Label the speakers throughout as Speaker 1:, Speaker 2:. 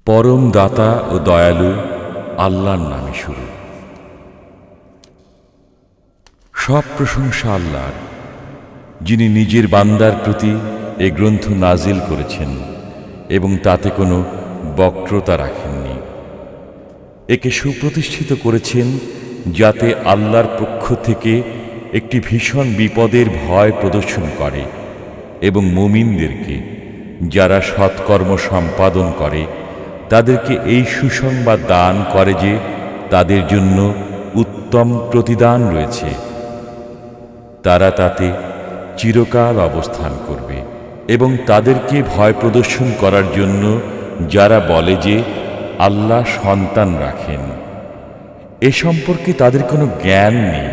Speaker 1: পরম দাতা ও দয়ালু আল্লাহর নামে শুরু। সব প্রশংসা আল্লাহর, যিনি নিজের বান্দার প্রতি এ গ্রন্থ নাজিল করেছেন এবং তাতে কোনো বক্রতা রাখেননি। একে সুপ্রতিষ্ঠিত করেছেন যাতে আল্লাহর পক্ষ থেকে একটি ভীষণ বিপদের ভয় প্রদর্শন করে এবং মুমিনদেরকে, যারা সৎকর্ম সম্পাদন করে, তাদেরকে এই সুসংবাদ দান করে যে তাদের জন্য উত্তম প্রতিদান রয়েছে। তারা তাতে চিরকাল অবস্থান করবে। এবং তাদেরকে ভয় প্রদর্শন করার জন্য যারা বলে যে আল্লাহ সন্তান রাখেন, এ সম্পর্কে তাদের কোনো জ্ঞান নেই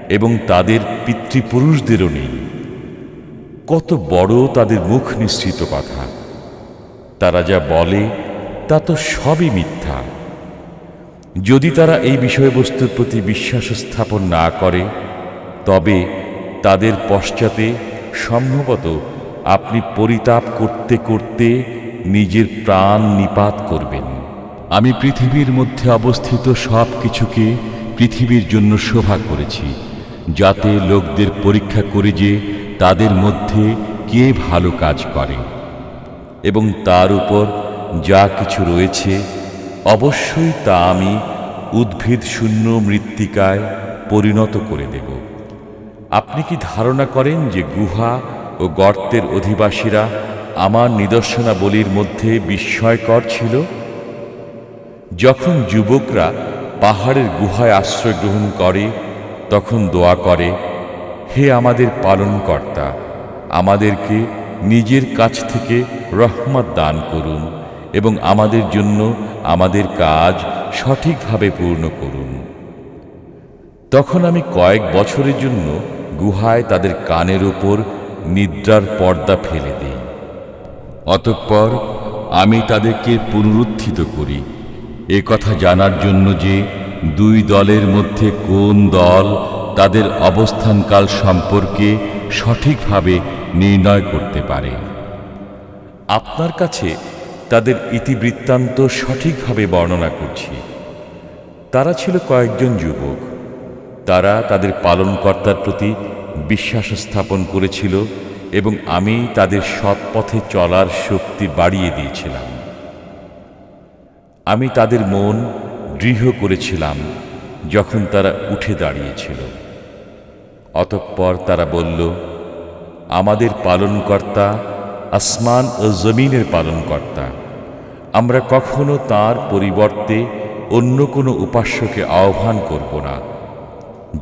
Speaker 1: এবং তাদের পিতৃপুরুষদেরও নেই। কত বড় তাদের মুখ নিঃসৃত কথা! তারা যা বলে তা তো সবই মিথ্যা। যদি তারা এই বিষয়বস্তুর প্রতি বিশ্বাস স্থাপন না করে, তবে তাদের পশ্চাতে সম্ভবত আপনি পরিতাপ করতে করতে নিজের প্রাণ নিপাত করবেন। আমি পৃথিবীর মধ্যে অবস্থিত সব কিছুকে পৃথিবীর জন্য শোভা করেছি, যাতে লোকদের পরীক্ষা করে যে তাদের মধ্যে কে ভালো কাজ করে। এবং তার উপর যা কিছু রয়েছে অবশ্যই তা আমি উদ্ভিদ শূন্য মৃত্তিকায় পরিণত করে দেব। আপনি কি ধারণা করেন যে গুহা ও গর্তের অধিবাসীরা আমার নিদর্শনাবলীর মধ্যে বিস্ময়কর ছিল? যখন যুবকরা পাহাড়ের গুহায় আশ্রয় গ্রহণ করে, তখন দোয়া করে, হে আমাদের পালনকর্তা, আমাদেরকে নিজের কাছ থেকে রহমত দান করুন এবং আমাদের জন্য আমাদের কাজ সঠিকভাবে পূর্ণ করুন। তখন আমি কয়েক বছরের জন্য গুহায় তাদের কানের ওপর নিদ্রার পর্দা ফেলে দিই। অতঃপর আমি তাদেরকে পুনরুত্থিত করি, এ কথা জানার জন্য যে দুই দলের মধ্যে কোন দল তাদের অবস্থানকাল সম্পর্কে সঠিকভাবে নির্ণয় করতে পারে। আপনার কাছে তাদের ইতিবৃত্তান্ত সঠিকভাবে বর্ণনা করছি। তারা ছিল কয়েকজন যুবক। তারা তাদের পালনকর্তার প্রতি বিশ্বাস স্থাপন করেছিল এবং আমি তাদের সৎ পথে চলার শক্তি বাড়িয়ে দিয়েছিলাম। আমি তাদের মন দৃঢ় করেছিলাম যখন তারা উঠে দাঁড়িয়েছিল। অতঃপর তারা বলল, আমাদের পালনকর্তা আসমান ও জমিনের পালনকর্তা, আমরা কখনো তার পরিবর্তে অন্য কোনো উপাস্যকে আহ্বান করব না।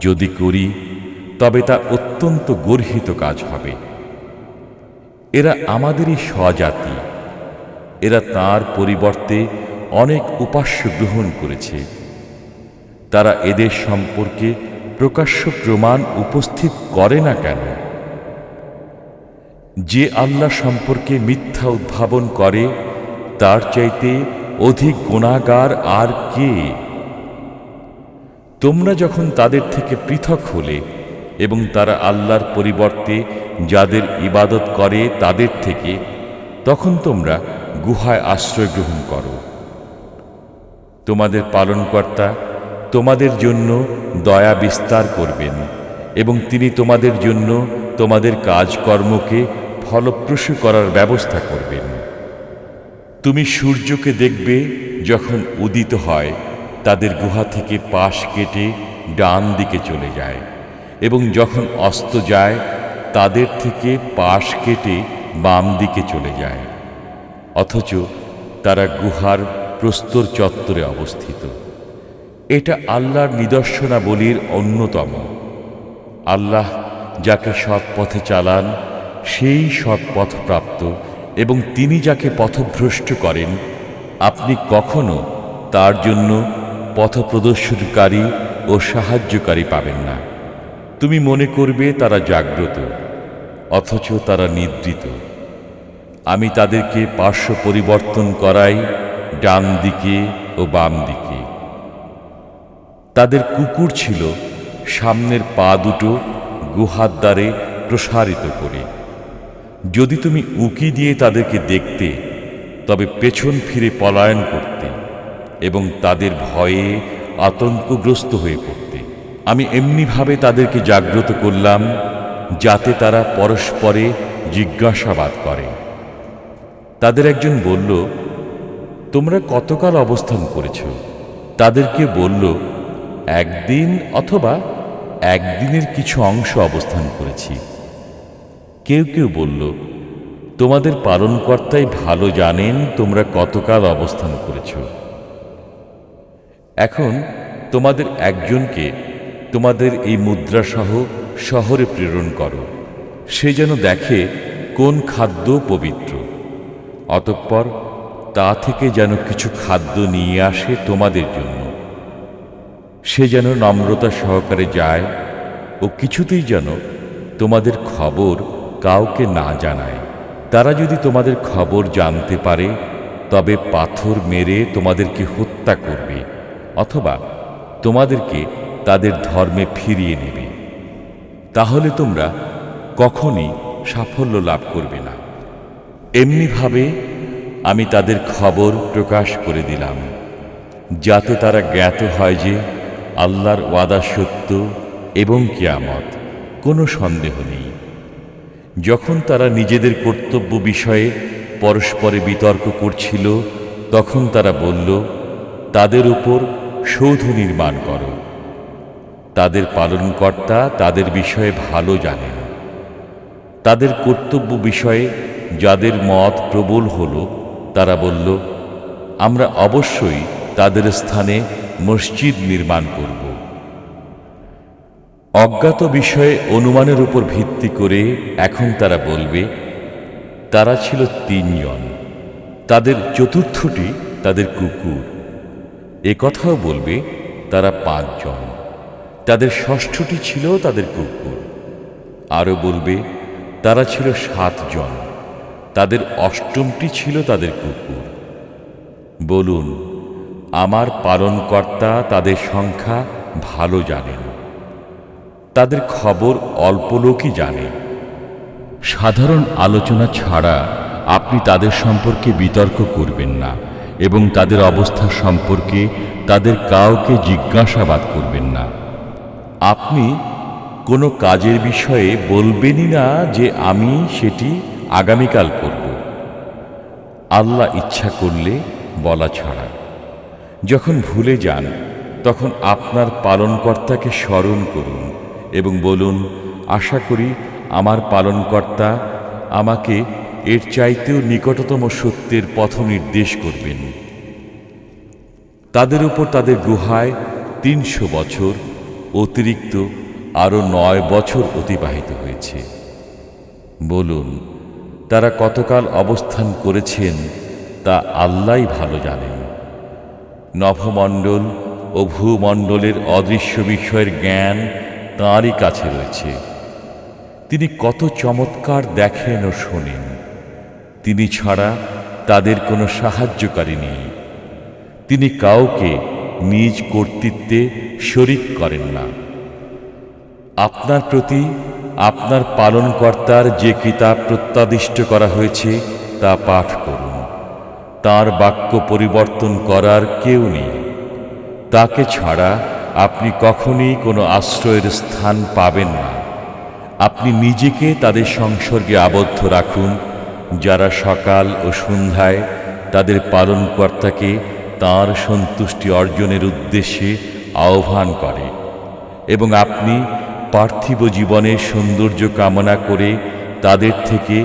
Speaker 1: যদি করি তবে তা অত্যন্ত গর্হিত কাজ হবে। এরা আমাদেরই স্বজাতি। এরা তার পরিবর্তে অনেক উপাস্য গ্রহণ করেছে। তারা এদের সম্পর্কে প্রকাশ্য প্রমাণ উপস্থিত করে না কেন? যে আল্লাহ সম্পর্কে মিথ্যা উদ্ভাবন করে, তার চাইতে অধিক গুনাহগার আর কে? তোমরা যখন তাদের থেকে পৃথক হলে এবং তারা আল্লাহর পরিবর্তে যাদের ইবাদত করে তাদের থেকে, তখন তোমরা গুহায় আশ্রয় গ্রহণ করো। তোমাদের পালনকর্তা তোমাদের জন্য দয়া বিস্তার করবেন এবং তিনি তোমাদের জন্য তোমাদের কাজকর্মকে ফলপ্রসূ করার ব্যবস্থা করবেন। তুমি সূর্যকে দেখবে যখন উদিত হয়, তাদের গুহা থেকে পাশ কেটে ডান দিকে চলে যায়, এবং যখন অস্ত যায় তাদের থেকে পাশ কেটে বাম দিকে চলে যায়, অথচ তারা গুহার প্রস্তর চত্বরে অবস্থিত। এটা আল্লাহর নিদর্শনাবলীর অন্যতম। আল্লাহ যাকে সৎ পথে চালান সেই সৎ পথপ্রাপ্ত, এবং তিনি যাকে পথভ্রষ্ট করেন আপনি কখনো তার জন্য পথপ্রদর্শনকারী ও সাহায্যকারী পাবেন না। তুমি মনে করবে তারা জাগ্রত, অথচ তারা নিদ্রিত। আমি তাদেরকে পার্শ্ব পরিবর্তন করাই ডান দিকে ও বাম দিকে। তাদের কুকুর ছিল সামনের পা দুটো গুহার দ্বারে প্রসারিত করে। যদি তুমি উকি দিয়ে তাদেরকে দেখতে, তবে পেছন ফিরে পলায়ন করতে এবং তাদের ভয়ে আতঙ্কগ্রস্ত হয়ে পড়তে। আমি এমনিভাবে তাদেরকে জাগ্রত করলাম যাতে তারা পরস্পরে জিজ্ঞাসাবাদ করে। তাদের একজন বলল, তোমরা কতকাল অবস্থান করেছ? তাদেরকে বলল, একদিন অথবা একদিনের কিছু অংশ অবস্থান করেছি। কেউ কেউ বলল, তোমাদের পালনকর্তাই ভালো জানেন তোমরা কতকাল অবস্থান করেছ। এখন তোমাদের একজনকে তোমাদের এই মুদ্রাসহ শহরে প্রেরণ করো, সে যেন দেখে কোন খাদ্য পবিত্র, অতঃপর তা থেকে যেন কিছু খাদ্য নিয়ে আসে তোমাদের জন্য। সে যেন নম্রতা সহকারে যায় ও কিছুতেই যেন তোমাদের খবর কাউকে না জানায়। তারা যদি তোমাদের খবর জানতে পারে তবে পাথর মেরে তোমাদেরকে হত্যা করবে অথবা তোমাদেরকে তাদের ধর্মে ফিরিয়ে নেবে। তাহলে তোমরা কখনই সাফল্য লাভ করবে না। এমনিভাবে আমি তাদের খবর প্রকাশ করে দিলাম যাতে তারা জ্ঞাত হয় যে আল্লাহর ওয়াদা সত্য এবং কিয়ামত কোনো সন্দেহ নেই। যখন তারা নিজেদের কর্তব্য বিষয়ে পরস্পরে বিতর্ক করছিল তখন তারা বলল, তাদের উপর সৌধ নির্মাণ করো। তাদের পালনকর্তা তাদের বিষয়ে ভালো জানেন। তাদের কর্তব্য বিষয়ে যাদের মত প্রবল হল তারা বলল, আমরা অবশ্যই তাদের স্থানে মসজিদ নির্মাণ করব। অজ্ঞাত বিষয়ে অনুমানের উপর ভিত্তি করে এখন তারা বলবে, তারা ছিল 3 জন, তাদের চতুর্থটি তাদের কুকুর। একথাও বলবে তারা 5 জন, তাদের ষষ্ঠটি ছিল তাদের কুকুর। আরও বলবে তারা ছিল 7 জন, তাদের অষ্টমটি ছিল তাদের কুকুর। বলুন, আমার পালনকর্তা তাদের সংখ্যা ভালো জানেন। তাদের খবর অল্প লোকই জানে। সাধারণ আলোচনা ছাড়া আপনি তাদের সম্পর্কে বিতর্ক করবেন না এবং তাদের অবস্থা সম্পর্কে তাদের কাউকে জিজ্ঞাসাবাদ করবেন না। আপনি কোনো কাজের বিষয়ে বলবেনই না যে আমি সেটি আগামীকাল করব, আল্লাহ ইচ্ছা করলে বলা ছাড়া। যখন ভুলে যান তখন আপনার পালনকর্তাকে স্মরণ করুন এবং বলুন, আশা করি আমার পালনকর্তা আমাকে এর চাইতেও নিকটতম সত্যের পথ নির্দেশ করবেন। তাদের উপর তাদের গুহায় 300 বছর অতিরিক্ত আরও 9 বছর অতিবাহিত হয়েছে। বলুন, তারা কতকাল অবস্থান করেছেন তা আল্লাহই ভালো জানেন। নভমণ্ডল ও ভূমণ্ডলের অদৃশ্য বিষয়ের জ্ঞান তাঁরই কাছে রয়েছে। তিনি কত চমৎকার দেখেন ও শোনেন। তিনি ছাড়া তাদের কোনো সাহায্যকারী নেই। তিনি কাউকে নিজ কর্তৃত্বে শরিক করেন না। আপনার প্রতি আপনার পালনকর্তার যে কিতাব প্রত্যাদিষ্ট করা হয়েছে তা পাঠ করুন। তাঁর বাক্য পরিবর্তন করার কেউ নেই। তাকে ছাড়া আপনি কখনই কোনো আশ্রয়ের স্থান পাবেন না। আপনি নিজেকে তাদের সংসর্গে আবদ্ধ রাখুন যারা সকাল ও সন্ধ্যায় তাদের পালনকর্তাকে তাঁর সন্তুষ্টি অর্জনের উদ্দেশ্যে আহ্বান করে, এবং আপনি পার্থিব জীবনের সৌন্দর্য কামনা করে তাদের থেকে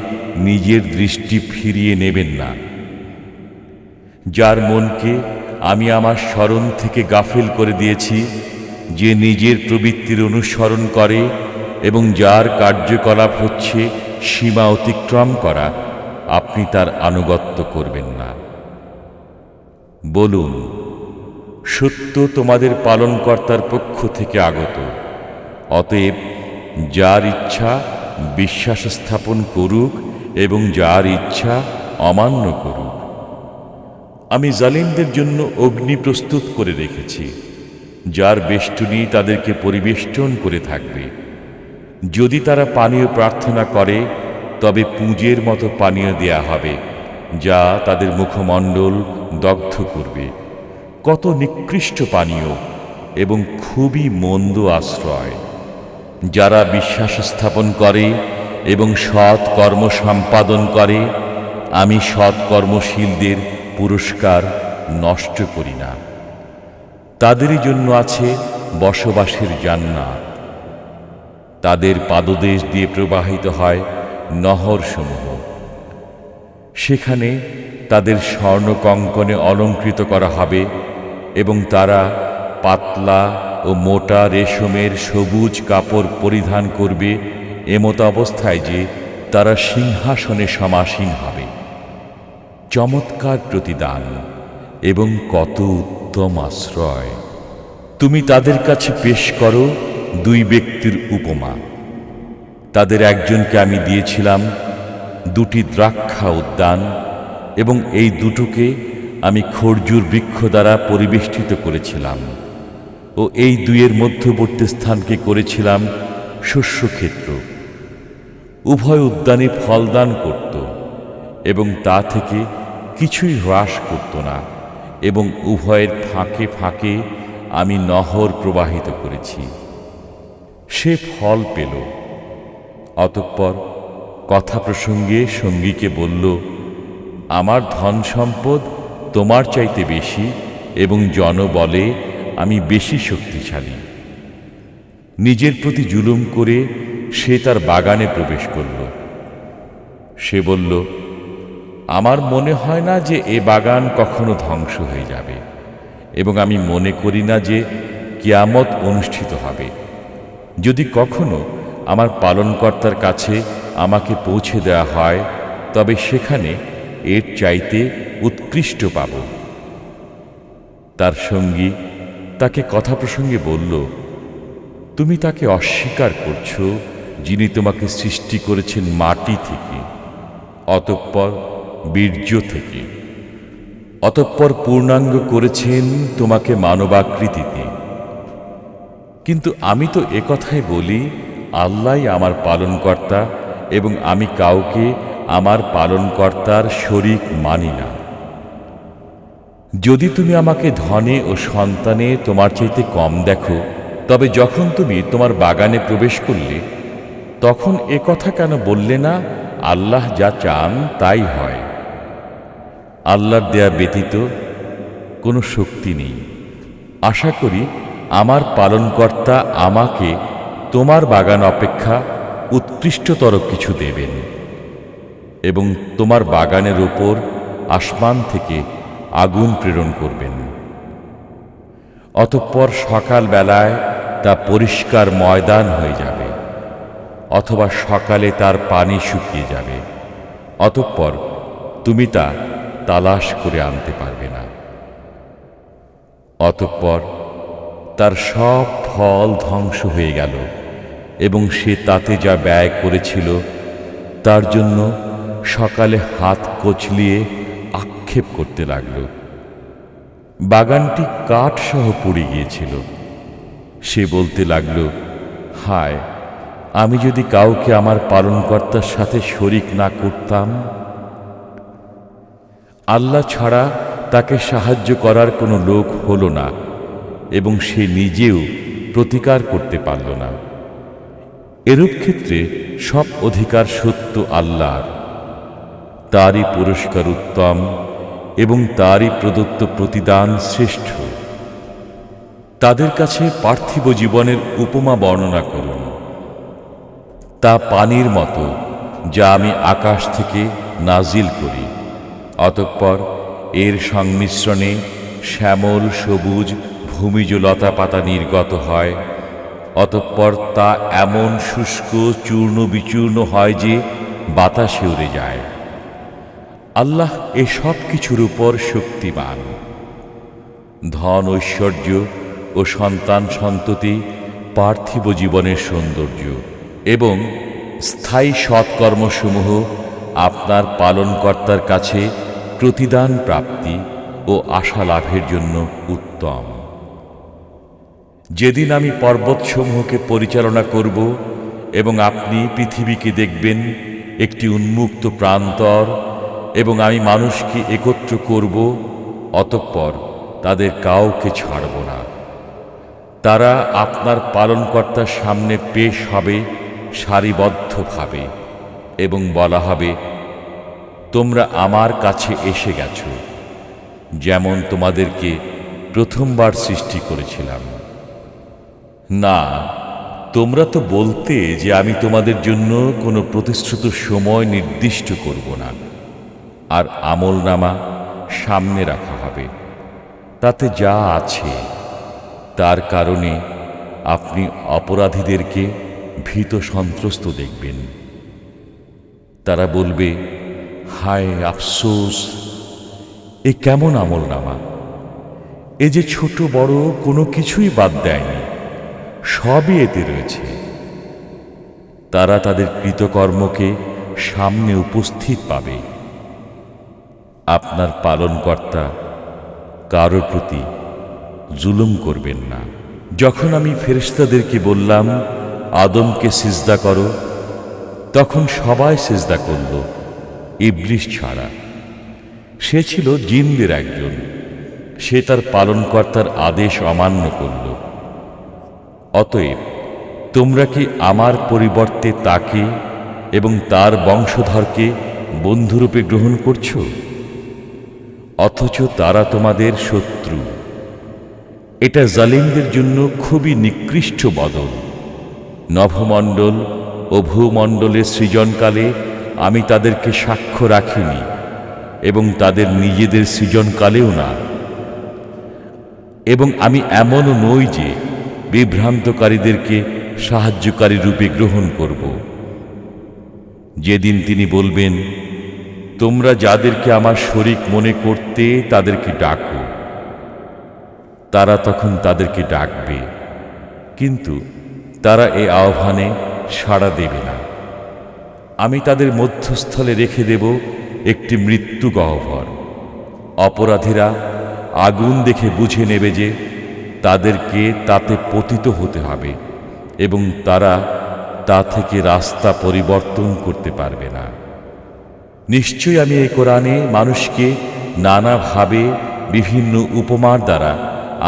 Speaker 1: নিজের দৃষ্টি ফিরিয়ে নেবেন না। যার মনকে আমি আমার স্মরণ থেকে গাফিল করে দিয়েছি, যে নিজের প্রবৃত্তির অনুসরণ করে এবং যার কার্যকলাপ হচ্ছে সীমা অতিক্রম করা, আপনি তার আনুগত্য করবেন না। বলুন, সত্য তোমাদের পালনকর্তার পক্ষ থেকে আগত। অতএব যার ইচ্ছা বিশ্বাস স্থাপন করুক এবং যার ইচ্ছা অমান্য করুক। আমি জালিমদের জন্য অগ্নি প্রস্তুত করে রেখেছি, যার বেষ্টনী তাদেরকে পরিবেষ্টন করে থাকবে। যদি তারা পানীয় প্রার্থনা করে তবে পুঁজের মতো পানীয় দেয়া হবে, যা তাদের মুখমণ্ডল দগ্ধ করবে। কত নিকৃষ্ট পানীয় এবং খুবই মন্দ আশ্রয়। যারা বিশ্বাস স্থাপন করে এবং সৎ কর্ম সম্পাদন করে, আমি সৎ কর্মশীলদের পুরস্কার নষ্ট করি না। তাদেরই জন্য আছে বসবাসের জান্নাত। তাদের পাদদেশ দিয়ে প্রবাহিত হয় নহরসমূহ। সেখানে তাদের স্বর্ণকঙ্কণে অলঙ্কৃত করা হবে এবং তারা পাতলা ও মোটা রেশমের সবুজ কাপড় পরিধান করবে, এমত অবস্থায় যে তারা সিংহাসনে সমাসীন হবে। চমৎকার প্রতিদান এবং কত উত্তম আশ্রয়। তুমি তাদের কাছে পেশ করো দুই ব্যক্তির উপমা। তাদের একজনকে আমি দিয়েছিলাম দুটি দ্রাক্ষা উদ্যান এবং এই দুটোকে আমি খর্জুর বৃক্ষ দ্বারা পরিবেষ্টিত করেছিলাম ও এই দুইয়ের মধ্যবর্তী স্থানকে করেছিলাম শস্যক্ষেত্র। উভয় উদ্যানে ফলদান করত এবং তা থেকে কিছুই হ্রাস করত না, এবং উভয়ের ফাঁকে ফাঁকে আমি নহর প্রবাহিত করেছি। সে ফল পেল। অতঃপর কথা প্রসঙ্গে সঙ্গীকে বলল, আমার ধন সম্পদ তোমার চাইতে বেশি এবং জনবলে আমি বেশি শক্তিশালী। নিজের প্রতি জুলুম করে সে তার বাগানে প্রবেশ করল। সে বলল, আমার মনে হয় না যে এ বাগান কখনো ধ্বংস হয়ে যাবে, এবং আমি মনে করি না যে কিয়ামত অনুষ্ঠিত হবে। যদি কখনো আমার পালনকর্তার কাছে আমাকে পৌঁছে দেওয়া হয়, তবে সেখানে এর চাইতে উৎকৃষ্ট পাব। তার সঙ্গী তাকে কথা প্রসঙ্গে বলল, তুমি তাকে অস্বীকার করছো যিনি তোমাকে সৃষ্টি করেছেন মাটি থেকে, অতঃপর বীর্য থেকে, অতঃপর পূর্ণাঙ্গ করেছেন তোমাকে মানবাকৃতিতে। কিন্তু আমি তো একথাই বলি, আল্লাহই আমার পালনকর্তা, এবং আমি কাউকে আমার পালনকর্তার শরীক মানি না। যদি তুমি আমাকে ধনে ও সন্তানে তোমার চাইতে কম দেখো, তবে যখন তুমি তোমার বাগানে প্রবেশ করলে, তখন একথা কেন বললে না, আল্লাহ যা চান তাই হয়? আল্লাহর দেয়া ব্যতীত কোনো শক্তি নেই। আশা করি আমার পালনকর্তা আমাকে তোমার বাগান অপেক্ষা উৎকৃষ্টতর কিছু দেবেন, এবং তোমার বাগানের ওপর আসমান থেকে আগুন প্রেরণ করবেন। অতঃপর সকাল বেলায় তা পরিষ্কার ময়দান হয়ে যাবে, অথবা সকালে তার পানি শুকিয়ে যাবে। অতঃপর তুমি তা তালাশ করে আনতে পারবে না। অতঃপর তার সব ফল ধ্বংস হয়ে গেল, এবং সে তাতে যা ব্যয় করেছিল তার জন্য সকালে হাত কচলিয়ে আক্ষেপ করতে লাগল। বাগানটি কাঠসহ পুড়ে গিয়েছিল। সে বলতে লাগল, হায়, আমি যদি কাউকে আমার পালনকর্তার সাথে শরিক না করতাম। আল্লাহ ছাড়া তাকে সাহায্য করার কোনো লোক হল না, এবং সে নিজেও প্রতিকার করতে পারল না। এরূপ ক্ষেত্রে সব অধিকার সত্য আল্লাহর। তারই পুরস্কার উত্তম, এবং তারই প্রদত্ত প্রতিদান শ্রেষ্ঠ। তাদের কাছে পার্থিব জীবনের উপমা বর্ণনা করুন। তা পানির মতো, যা আমি আকাশ থেকে নাজিল করি, অতঃপর এর সংমিশ্রণে শ্যামল সবুজ ভূমিজ লতা পাতা নির্গত হয়। অতঃপর তা এমন শুষ্ক চূর্ণ বিচূর্ণ হয় যে বাতাসে উড়ে যায়। আল্লাহ এ সব কিছুর উপর শক্তিমান। ধন ঐশ্বর্য ও সন্তান সন্ততি পার্থিব জীবনের সৌন্দর্য, এবং স্থায়ী সৎকর্মসমূহ আপনার পালনকর্তার কাছে প্রতিদান প্রাপ্তি ও আশা লাভের জন্য উত্তম। যেদিন আমি পর্বতসমূহকে পরিচালনা করব এবং আপনি পৃথিবীকে দেখবেন একটি উন্মুক্ত প্রান্তর, এবং আমি মানুষকে একত্র করব, অতঃপর তাদের কাউকে ছাড়ব না। তারা আপনার পালনকর্তার সামনে পেশ হবে সারিবদ্ধভাবে, এবং বলা হবে, তোমরা আমার কাছে এসে গেছো, যেমন তোমাদেরকে প্রথমবার সৃষ্টি করেছিলাম। না, তোমরা তো বলতে যে আমি তোমাদের জন্য কোনো প্রতিশ্রুত সময় নির্দিষ্ট করব না, আর আমলনামা সামনে রাখা হবে, তাতে যা আছে তার কারণে আপনি অপরাধীদেরকে ভীত সন্ত্রস্ত দেখবেন। তারা বলবে, হায় আফসোস, এ কেমন আমলনামা! এ যে ছোট বড় কোনো কিছুই বাদ দেয়নি, সবই এতে রয়েছে। তারা তাদের কৃতকর্মকে সামনে উপস্থিত পাবে। আপনার পালনকর্তা কারোর প্রতি জুলুম করবেন না। যখন আমি ফেরেশতাদেরকে বললাম, আদমকে সিজদা করো, তখন সবাই সিজদা করল, ইবলিস ছাড়া। সে ছিল জিনদের একজন। সে তার পালনকর্তার আদেশ অমান্য করল। অতএব তোমরা কি আমার পরিবর্তে তাকে এবং তার বংশধরকে বন্ধুরূপে গ্রহণ করছো? অথচ তারা তোমাদের শত্রু। এটা জালিমদের জন্য খুবই নিকৃষ্ট বদল। নভমণ্ডল ও ভূমণ্ডলের সৃজনকালে আমি তাদেরকে সাক্ষ্য রাখিনি, এবং তাদের নিজেদের সৃজনকালেও না। এবং আমি এমনও নই যে বিভ্রান্তকারীদেরকে সাহায্যকারী রূপে গ্রহণ করব। যেদিন তিনি বলবেন, তোমরা যাদেরকে আমার শরীক মনে করতে তাদেরকে ডাকো, তারা তখন তাদেরকে ডাকবে, কিন্তু তারা এই আহ্বানে সাড়া দেবে না। আমি তাদের মধ্যস্থলে রেখে দেব একটি মৃত্যু গহ্বর। অপরাধীরা আগুন দেখে বুঝে নেবে যে তাদেরকে তাতে পতিত হতে হবে, এবং তারা তা থেকে রাস্তা পরিবর্তন করতে পারবে না। নিশ্চয়ই আমি এই কোরআনে মানুষকে নানাভাবে বিভিন্ন উপমার দ্বারা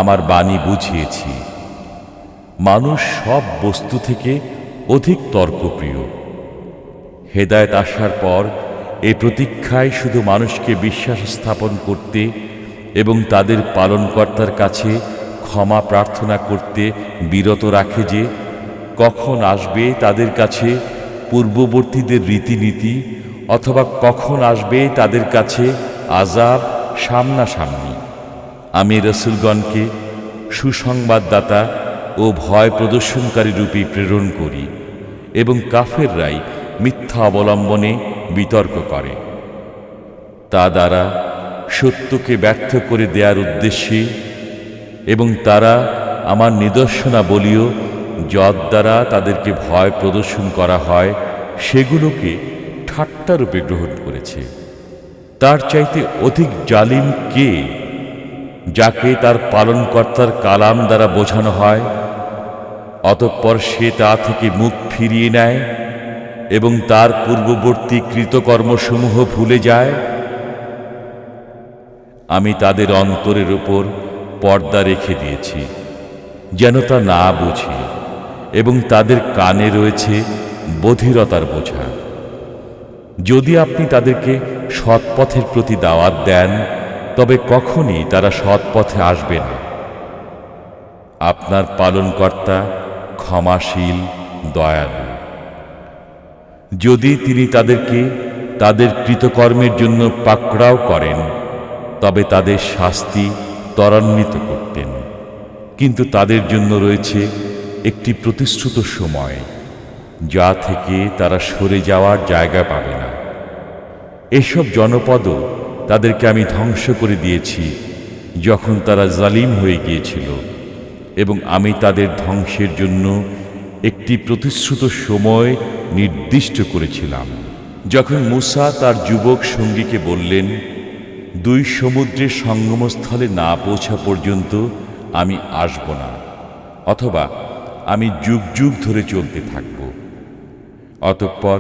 Speaker 1: আমার বাণী বুঝিয়েছি। মানুষ সব বস্তু থেকে অধিক তর্কপ্রিয়। হেদায়েত আসার পর এই প্রতীক্ষায় শুধু মানুষকে বিশ্বাস স্থাপন করতে এবং তাদের পালনকর্তার কাছে ক্ষমা প্রার্থনা করতে বিরত রাখে যে কখন আসবে তাদের কাছে পূর্ববর্তীদের রীতিনীতি, অথবা কখন আসবে তাদের কাছে আযাব সামনাসামনি। আমি রাসূলগণকে সুসংবাদদাতা ও ভয় প্রদর্শনকারী রূপে প্রেরণ করি, এবং কাফেররাই মিথ্যা অবলম্বনে বিতর্ক করে। তা দ্বারা সত্যকে ব্যর্থ করে দেওয়ার উদ্দেশ্যে, এবং তারা আমার নিদর্শনাবলীও যদ্বারা তাদেরকে ভয় প্রদর্শন করা হয় সেগুলোকে ঠাট্টারূপে গ্রহণ করেছে। তার চাইতে অধিক জালিম কে, যাকে তার পালনকর্তার কালাম দ্বারা বোঝানো হয়, অতঃপর সে তা থেকে মুখ ফিরিয়ে নেয় এবং তার পূর্ববর্তী কৃতকর্মসমূহ ভুলে যায়। আমি তাদের অন্তরের উপর পর্দা রেখে দিয়েছি যেন তা না বুঝে, এবং তাদের কানে রয়েছে বধিরতার বোঝা। যদি আপনি তাদেরকে সৎপথের প্রতি দাওয়াত দেন, তবে কখনই তারা সৎপথে আসবে না। আপনার পালনকর্তা ক্ষমাশীল, দয়ালু। যদি তিনি তাদেরকে তাদের কৃতকর্মের জন্য পাকড়াও করেন, তবে তাদের শাস্তি ত্বরান্বিত করতেন, কিন্তু তাদের জন্য রয়েছে একটি প্রতিশ্রুত সময়, যা থেকে তারা সরে যাওয়ার জায়গা পাবে না। এসব জনপদও তাদেরকে আমি ধ্বংস করে দিয়েছি যখন তারা জালিম হয়ে গিয়েছিল, এবং আমি তাদের ধ্বংসের জন্য একটি প্রতিশ্রুত সময় নির্দিষ্ট করেছিলাম। যখন মূসা তার যুবক সঙ্গীকে বললেন, দুই সমুদ্রের সঙ্গমস্থলে না পৌঁছা পর্যন্ত আমি আসব না, অথবা আমি যুগ যুগ ধরে চলতে থাকব। অতঃপর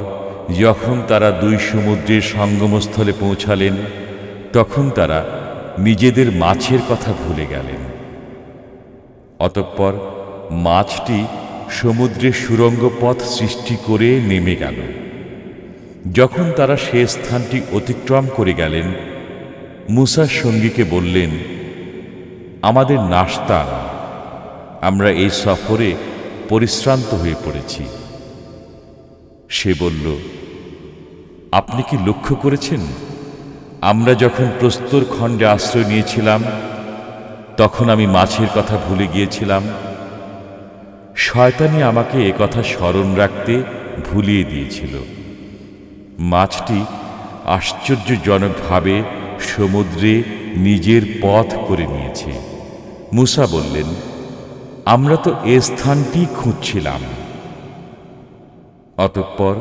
Speaker 1: যখন তারা দুই সমুদ্রের সঙ্গমস্থলে পৌঁছালেন, তখন তারা নিজেদের মাছের কথা ভুলে গেলেন। অতঃপর মাছটি সমুদ্রে সুড়ঙ্গ পথ সৃষ্টি করে নেমে গেল। যখন তারা সে স্থানটি অতিক্রম করে গেলেন, মূসার সঙ্গীকে বললেন, আমাদের নাশতা আনো, আমরা এই সফরে পরিশ্রান্ত হয়ে পড়েছি। সে বলল, আপনি কি লক্ষ্য করেছেন, আমরা যখন প্রস্তর খণ্ডে আশ্রয় নিয়েছিলাম, তখন আমি মাছের কথা ভুলে গিয়েছিলাম। শয়তানি আমাকে একথা স্মরণ রাখতে ভুলিয়ে দিয়েছিল। মাছটি আশ্চর্যজনকভাবে সমুদ্রে নিজের পথ করে নিয়েছে। মূসা বললেন, আমরা তো এ স্থানটি খুঁজছিলাম। অতঃপর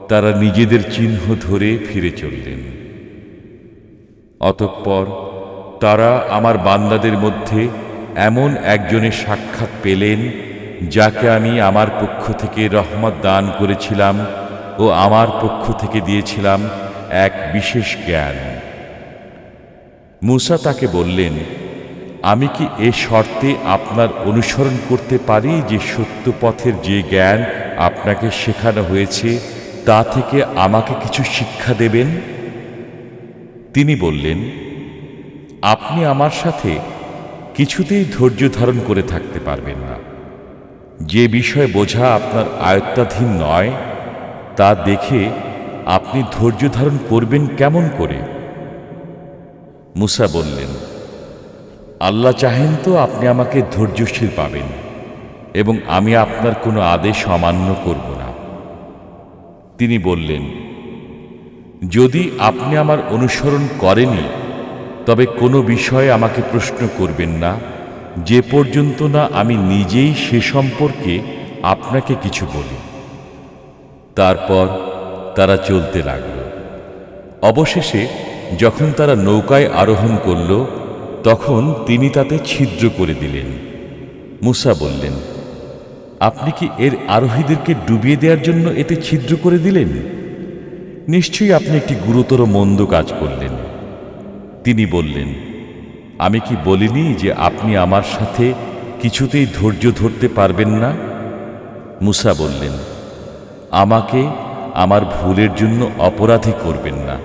Speaker 1: তারা নিজেদের চিহ্ন ধরে ফিরে চললেন। অতঃপর তারা আমার বান্দাদের মধ্যে এমন একজনের সাক্ষাৎ পেলেন, যাকে আমি আমার পক্ষ থেকে রহমত দান করেছিলাম ও আমার পক্ষ থেকে দিয়েছিলাম এক বিশেষ জ্ঞান। মূসা তাকে বললেন, আমি কি এ শর্তে আপনার অনুসরণ করতে পারি যে সত্য পথের যে জ্ঞান আপনাকে শেখানো হয়েছে তা থেকে আমাকে কিছু শিক্ষা দেবেন? তিনি বললেন, আপনি আমার সাথে কিছুতেই ধৈর্য ধারণ করে থাকতে পারবেন না। যে বিষয় বোঝা আপনার আয়ত্তাধীন নয়, তা দেখে আপনি ধৈর্য ধারণ করবেন কেমন করে? মূসা বললেন, আল্লাহ চাহেন তো আপনি আমাকে ধৈর্যশীল পাবেন এবং আমি আপনার কোনো আদেশ অমান্য করব না। তিনি বললেন, যদি আপনি আমার অনুসরণ করেনই, তবে কোনো বিষয়ে আমাকে প্রশ্ন করবেন না, যে পর্যন্ত না আমি নিজেই সে সম্পর্কে আপনাকে কিছু বলি। তারপর তারা চলতে লাগল। অবশেষে যখন তারা নৌকায় আরোহণ করল, তখন তিনি তাতে ছিদ্র করে দিলেন। মূসা বললেন, আপনি কি এর আরোহীদেরকে ডুবিয়ে দেওয়ার জন্য এতে ছিদ্র করে দিলেন? নিশ্চয়ই আপনি একটি গুরুতর মন্দ কাজ করলেন। তিনি বললেন, আমি কি বলিনি যে আপনি আমার সাথে কিছুতেই ধৈর্য ধরতে পারবেন না? মূসা বললেন, আমাকে আমার ভুলের জন্য অপরাধী করবেন না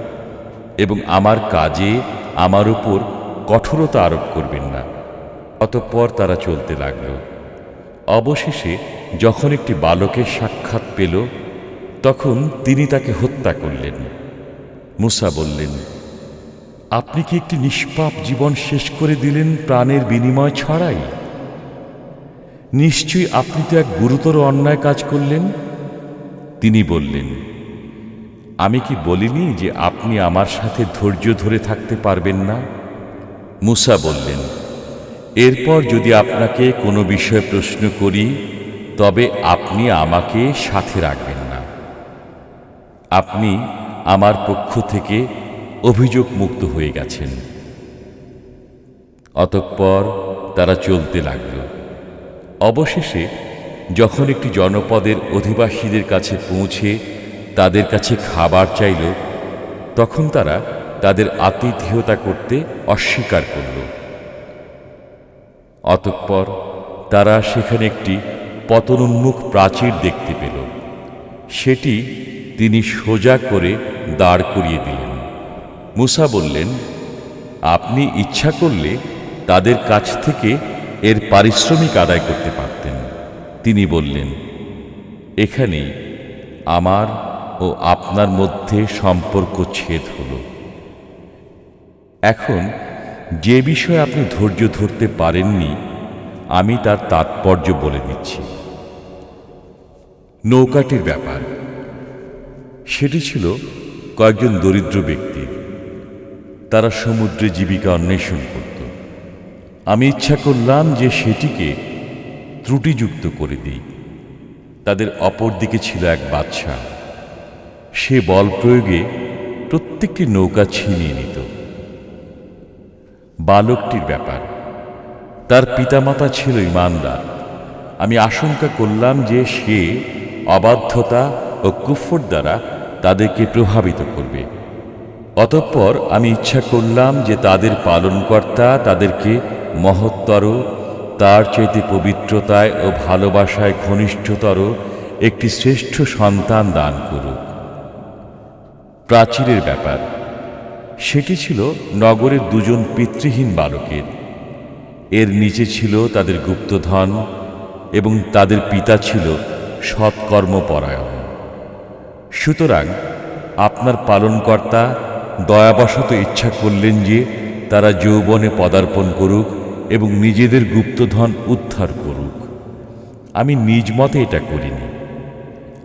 Speaker 1: এবং আমার কাজে আমার উপর কঠোরতা আরোপ করবেন না। অতঃপর তারা চলতে লাগল। অবশেষে যখন একটি বালকের সাক্ষাৎ পেল, তখন তিনি তাকে হত্যা করলেন। মূসা বললেন, আপনি কি একটি নিষ্পাপ জীবন শেষ করে দিলেন প্রাণের বিনিময় ছড়াই? নিশ্চয়ই আপনি তো এক গুরুতর অন্যায় কাজ করলেন। তিনি বললেন, আমি কি বলিনি যে আপনি আমার সাথে ধৈর্য ধরে থাকতে পারবেন না? মূসা বললেন, এরপর যদি আপনাকে কোনো বিষয়ে প্রশ্ন করি, তবে আপনি আমাকে সাথে রাখবেন না। আপনি আমার পক্ষ থেকে অভিযোগ মুক্ত হয়ে গেছেন। অতঃপর তারা চলতে লাগল। অবশেষে যখন একটি জনপদের অধিবাসীদের কাছে পৌঁছে তাদের কাছে খাবার চাইল, তখন তারা তাদের আতিথেয়তা করতে অস্বীকার করল। অতঃপর তারা সেখানে একটি পতনোন্মুখ প্রাচীর দেখতে পেল। সেটি তিনি সোজা করে দাঁড় করিয়ে দিলেন। মূসা বললেন, আপনি ইচ্ছা করলে তাদের কাছ থেকে এর পারিশ্রমিক আদায় করতে পারতেন। তিনি বললেন, এখানেই আমার ও আপনার মধ্যে সম্পর্ক ছেদ হল। এখন যে বিষয়ে আপনি ধৈর্য ধরতে পারেননি, আমি তার তাৎপর্য বলে দিচ্ছি। নৌকাটির ব্যাপার। সেটি ছিল কয়েকজন দরিদ্র ব্যক্তির। তারা সমুদ্রে জীবিকা অন্বেষণ করত। আমি ইচ্ছা করলাম যে সেটিকে ত্রুটিযুক্ত করে দিই। তাদের অপর দিকে ছিল এক বাদশা। সে বল প্রয়োগে প্রত্যেকটি নৌকা ছিনিয়ে নিত। বালকটির ব্যাপার। তার পিতামাতা ছিল ঈমানদার। আমি আশঙ্কা করলাম যে সে অবাধ্যতা ও কুফর দ্বারা তাদেরকে প্রভাবিত করবে। অতঃপর আমি ইচ্ছা করলাম যে তাদের পালনকর্তা তাদেরকে মহত্তর, তার চাইতে পবিত্রতায় ও ভালোবাসায় ঘনিষ্ঠতর একটি শ্রেষ্ঠ সন্তান দান করুক। প্রাচীরের ব্যাপার, সেটি ছিল নগরের দুজন পিতৃহীন বালকের। এর নিচে ছিল তাদের গুপ্তধন এবং তাদের পিতা ছিল সৎকর্মপরায়ণ। সুতরাং আপনার পালনকর্তা দয়াবশত ইচ্ছা করলেন যে তারা যৌবনে পদার্পণ করুক এবং নিজেদের গুপ্তধন উদ্ধার করুক। আমি নিজ মতে এটা করিনি।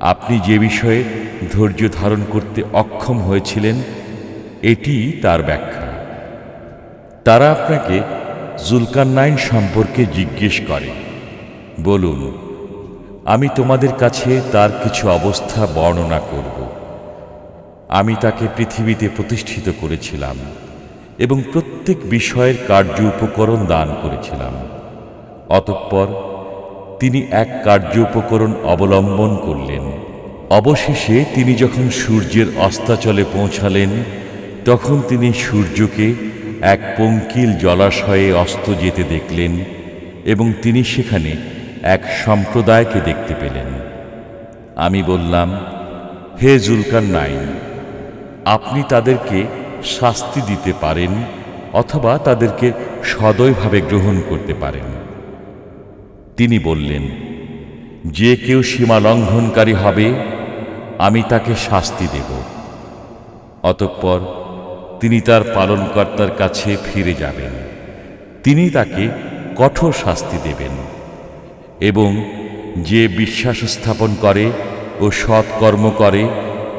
Speaker 1: আপনি যে বিষয়ে ধৈর্য ধারণ করতে অক্ষম হয়েছিলেন, এটি তার ব্যাখ্যা। তারা আপনাকে জুলকারনাইন সম্পর্কে জিজ্ঞেস করে। বলুন, আমি তোমাদের কাছে তার কিছু অবস্থা বর্ণনা করব। আমি তাকে পৃথিবীতে প্রতিষ্ঠিত করেছিলাম এবং প্রত্যেক বিষয়ের কার্য উপকরণ দান করেছিলাম। অতঃপর তিনি এক কার্য উপকরণ অবলম্বন করলেন। অবশেষে তিনি যখন সূর্যের অস্তাচলে পৌঁছালেন, তখন তিনি সূর্যকে এক পঙ্কিল জলাশয়ে অস্ত যেতে দেখলেন এবং তিনি সেখানে এক সম্প্রদায়কে দেখতে পেলেন। আমি বললাম, হে জুলকারনাইন, আপনি তাদেরকে শাস্তি দিতে পারেন অথবা তাদেরকে সদয়ভাবে গ্রহণ করতে পারেন। তিনি বললেন, যে কেউ সীমা লঙ্ঘনকারী হবে, আমি তাকে শাস্তি দেব। অতঃপর তিনি তার পালনকর্তার কাছে ফিরে যাবেন। তিনি তাকে কঠোর শাস্তি দেবেন এবং যে বিশ্বাস স্থাপন করে ও সৎকর্ম করে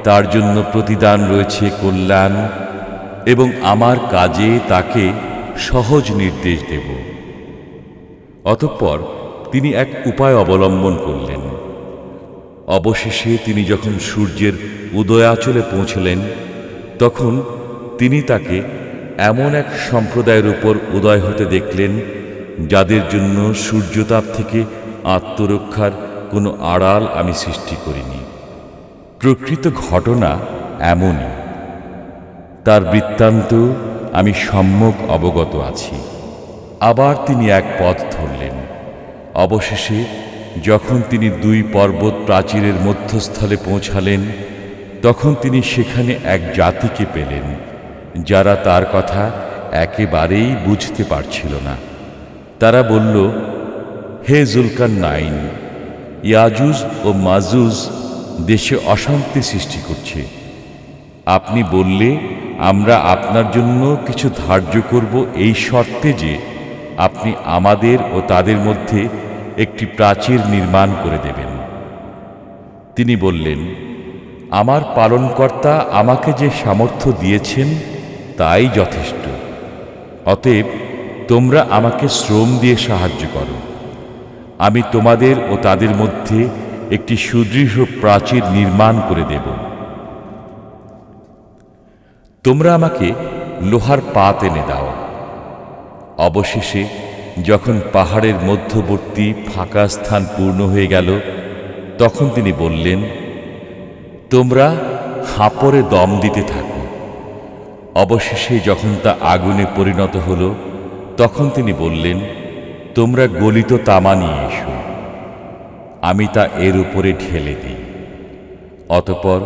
Speaker 1: তার জন্য প্রতিদান রয়েছে কল্যাণ, এবং আমার কাজে তাকে সহজ নির্দেশ দেব। অতঃপর তিনি এক উপায় অবলম্বন করলেন। অবশেষে তিনি যখন সূর্যের উদয়াচলে পৌঁছলেন, তখন তিনি তাকে এমন এক সম্প্রদায়ের উপর উদয় হতে দেখলেন যাদের জন্য সূর্যতাপ থেকে আত্মরক্ষার কোনো আড়াল আমি সৃষ্টি করিনি। প্রকৃত ঘটনা এমনই। তার বৃত্তান্ত আমি সম্যক অবগত আছি। আবার তিনি এক পথ ধরলেন। অবশেষে যখন তিনি দুই পর্বত প্রাচীরের মধ্যস্থলে পৌঁছালেন, তখন তিনি সেখানে এক জাতিকে পেলেন যারা তার কথা একেবারেই বুঝতে পারছিল না। তারা বলল, হে জুলকারনাইন, ইয়াজুজ ও মাজুজ দেশে অশান্তি সৃষ্টি করছে। আপনি বললে আমরা আপনার জন্য কিছু ধার্য করব এই শর্তে যে আপনি আমাদের ও তাদের মধ্যে একটি প্রাচীর নির্মাণ করে দেবেন। তিনি বললেন, আমার পালনকর্তা আমাকে যে সামর্থ্য দিয়েছেন তাই যথেষ্ট। অতএব তোমরা আমাকে শ্রম দিয়ে সাহায্য করো। আমি তোমাদের ও তাদের মধ্যে একটি সুদৃঢ় প্রাচীর নির্মাণ করে দেব। তোমরা আমাকে লোহার পাত এনে দাও। অবশেষে যখন পাহাড়ের মধ্যবর্তী ফাঁকা স্থান পূর্ণ হয়ে গেল, তখন তিনি বললেন, তোমরা হাঁপড়ে দম দিতে থাকো। অবশেষে যখন তা আগুনে পরিণত হল, তখন তিনি বললেন, তোমরা গলিত তামা নিয়ে এসো। আমি তা এর উপরে ঢেলে দিই। অতঃপর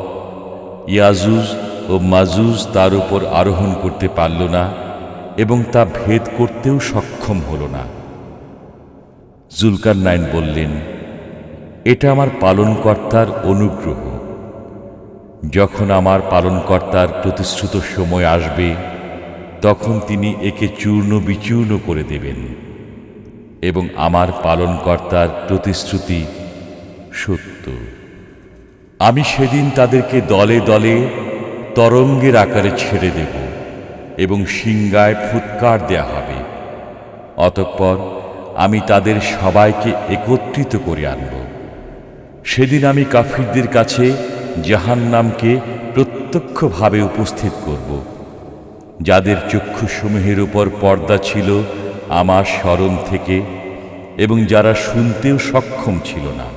Speaker 1: ইয়াজুজ ও মাজুজ তার উপর আরোহণ করতে পারল না এবং তা ভেদ করতেও সক্ষম হল না। জুলকারনাইন বললেন, এটা আমার পালনকর্তার অনুগ্রহ। যখন আমার পালনকর্তার প্রতিশ্রুত সময় আসবে, তখন তিনি একে চূর্ণ বিচূর্ণ করে দেবেন এবং আমার পালনকর্তার প্রতিশ্রুতি সত্য। আমি সেদিন তাদেরকে দলে দলে তরঙ্গের আকারে ছেড়ে দেব এবং সিংগায় ফুৎকার দেয়া হবে। অতঃপর আমি তাদের সবাইকে একত্রিত করে আনব। সেদিন আমি কাফিরদের কাছে জাহান্নামকে প্রত্যক্ষভাবে উপস্থিত করব, যাদের চক্ষুসমূহের উপর পর্দা ছিল আমার স্মরণ থেকে এবং যারা শুনতেও সক্ষম ছিল না।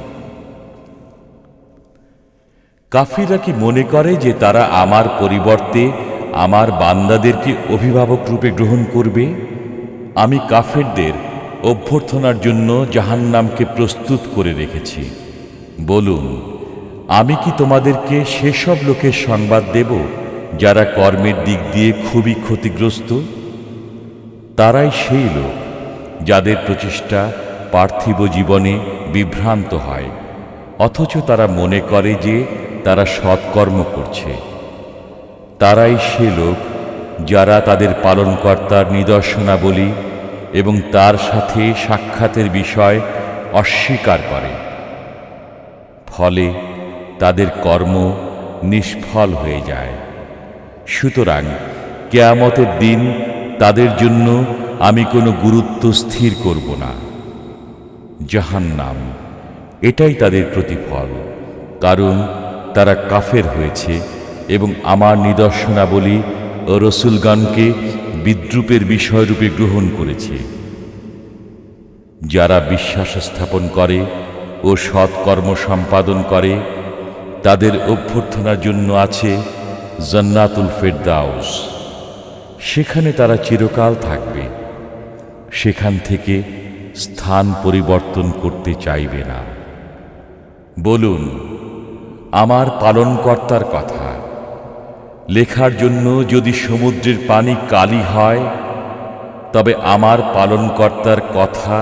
Speaker 1: কাফিররা কি মনে করে যে তারা আমার পরিবর্তে আমার বান্দাদেরকে অভিভাবক রূপে গ্রহণ করবে? আমি কাফেরদের অভ্যর্থনার জন্য জাহান্নামকে প্রস্তুত করে রেখেছি। বলুন, আমি কি তোমাদেরকে সেসব লোকের সংবাদ দেব যারা কর্মের দিক দিয়ে খুবই ক্ষতিগ্রস্ত? তারাই সেই লোক যাদের প্রচেষ্টা পার্থিব জীবনে বিভ্রান্ত হয়, অথচ তারা মনে করে যে তারা সৎকর্ম করছে। তারাই সে লোক যারা তাদের পালনকর্তার নিদর্শনাবলী এবং তার সাথে সাক্ষাতের বিষয় অস্বীকার করে। ফলে তাদের কর্ম নিষ্ফল হয়ে যায়। সুতরাং কিয়ামতের দিন তাদের জন্য আমি কোনো গুরুত্ব স্থির করব না। জাহান্নাম, এটাই তাদের প্রতিফল, কারণ তারা কাফের হয়েছে এবং আমার নিদর্শনাবলী ও রসুলগণকে বিদ্রূপের বিষয়রূপে গ্রহণ করেছে। যারা বিশ্বাস স্থাপন করে ও সৎকর্ম সম্পাদন করে তাদের অভ্যর্থনার জন্য আছে জান্নাতুল ফেরদাউস। সেখানে তারা চিরকাল থাকবে, সেখান থেকে স্থান পরিবর্তন করতে চাইবে না। বলুন, আমার পালনকর্তার কথা লেখার জন্য যদি সমুদ্রের পানি কালি হয়, তবে আমার পালনকর্তার কথা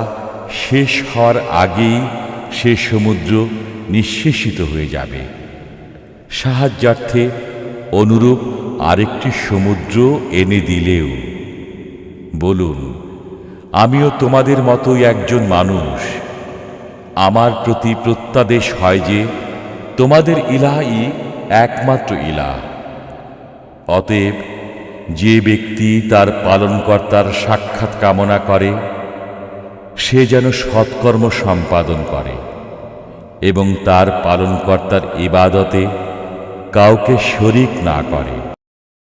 Speaker 1: শেষ হওয়ার আগেই সে সমুদ্র নিঃশেষিত হয়ে যাবে। সাহায্যার্থে অনুরূপ আরেকটি সমুদ্র এনে দিলেও। বলুন, আমিও তোমাদের মতোই একজন মানুষ। আমার প্রতি প্রত্যাদেশ হয় যে তোমাদের ইলাহই একমাত্র ইলাহ। অতএব যে ব্যক্তি তার পালনকর্তার সাক্ষাৎ কামনা করে সে যেন সৎকর্ম সম্পাদন করে এবং তার পালনকর্তার ইবাদতে কাউকে শরীক না করে।